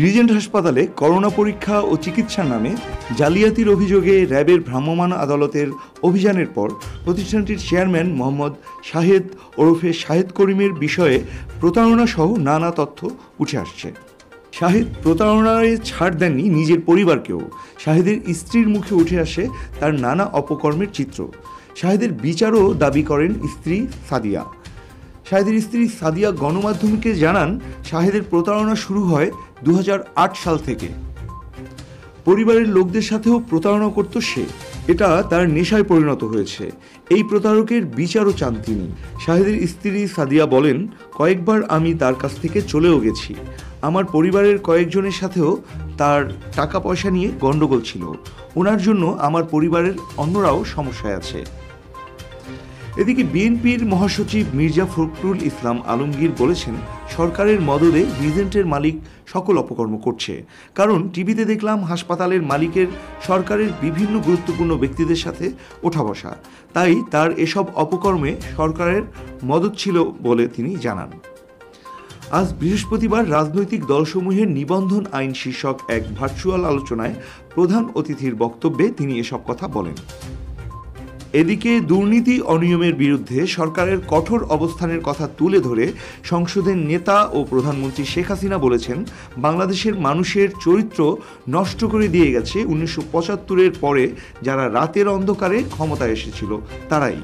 Regent হাসপাতালে corona পরীক্ষা ও চিকিৎসার নামে জালিয়াতির অভিযোগে র্যাবের ভ্রাম্যমাণ আদালতের অভিযানের পর প্রতিষ্ঠানটির চেয়ারম্যান মোহাম্মদ শাহেদ ওরফে শাহেদ করিমের বিষয়ে প্রতারণা সহ নানা তথ্য উঠে আসছে। শাহেদ প্রতারণায় ছাড় দেননি নিজের পরিবারকেও। শাহেদের স্ত্রীর মুখে উঠে আসে তার নানা অপকর্মের চিত্র। শাহেদের বিচারও দাবি করেন স্ত্রী সাদিয়া। শাহেদের স্ত্রী সাদিয়া গণমাধ্যমকে জানান, শাহেদের প্রতারণা শুরু হয় 2008 সাল থেকে। পরিবারের লোকদের সাথেও প্রতারণা করত সে। এটা তার নেশায় পরিণত হয়েছে। এই প্রতারকের বিচারও চান তিনি। শাহেদের স্ত্রী সাদিয়া বলেন, কয়েকবার আমি তার কাছ থেকে চলেও গেছি। আমার পরিবারের কয়েকজনের সাথেও তার টাকা পয়সা নিয়ে গণ্ডগোল ছিল। ওনার জন্য আমার পরিবারের অন্যরাও সমস্যায় আছে। এদিকে বিএনপির মহাসচিব মির্জা ফখরুল ইসলাম আলমগীর বলেছেন, সরকারের মদদে রিজেন্টের মালিক সকল অপকর্ম করছে। কারণ টিভিতে দেখলাম হাসপাতালের মালিকের সরকারের বিভিন্ন গুরুত্বপূর্ণ ব্যক্তিদের সাথে ওঠা বসা। তাই তার এসব অপকর্মে সরকারের মদদ ছিল বলে তিনি জানান। আজ বৃহস্পতিবার রাজনৈতিক দলসমূহের নিবন্ধন আইন শীর্ষক এক ভার্চুয়াল আলোচনায় প্রধান অতিথির বক্তব্যে তিনি এসব কথা বলেন। এদিকে দুর্নীতি অনিয়মের বিরুদ্ধে সরকারের কঠোর অবস্থানের কথা তুলে ধরে সংসদের নেতা ও প্রধানমন্ত্রী শেখ হাসিনা বলেছেন, বাংলাদেশের মানুষের চরিত্র নষ্ট করে দিয়ে গেছে 1975-এর পরে যারা রাতের অন্ধকারে ক্ষমতায় এসেছিল তারাই।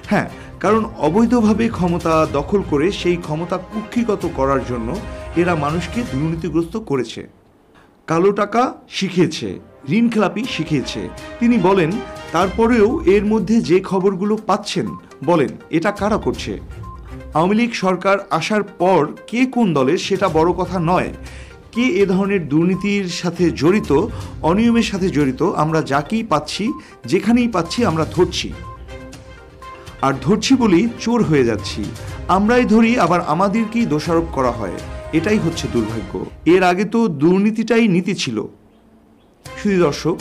হ্যাঁ, কারণ অবৈধভাবে ক্ষমতা দখল করে সেই ক্ষমতা কুক্ষিগত করার জন্য এরা মানুষকে দুর্নীতিগ্রস্ত করেছে, কালো টাকা শিখিয়েছে, ঋণখেলাপি শিখিয়েছে। তিনি বলেন, তারপরেও এর মধ্যে যে খবরগুলো পাচ্ছেন, বলেন এটা কারা করছে। আওয়ামী লীগ সরকার আসার পর কে কোন দলের সেটা বড় কথা নয়, কে এ ধরনের দুর্নীতির সাথে জড়িত, অনিয়মের সাথে জড়িত, আমরা যাকেই পাচ্ছি, যেখানেই পাচ্ছি আমরা ধরছি। আর ধরছি বলেই চোর হয়ে যাচ্ছি। আমরাই ধরি, আবার আমাদেরকেই দোষারোপ করা হয়। এটাই হচ্ছে দুর্ভাগ্য। এর আগে তো দুর্নীতিটাই নীতি ছিল। শুধু দর্শক,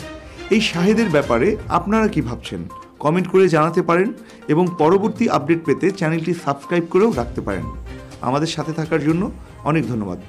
এই শাহেদের ব্যাপারে আপনারা কি ভাবছেন কমেন্ট করে জানাতে পারেন এবং পরবর্তী আপডেট পেতে চ্যানেলটি সাবস্ক্রাইব করেও রাখতে পারেন। আমাদের সাথে থাকার জন্য অনেক ধন্যবাদ।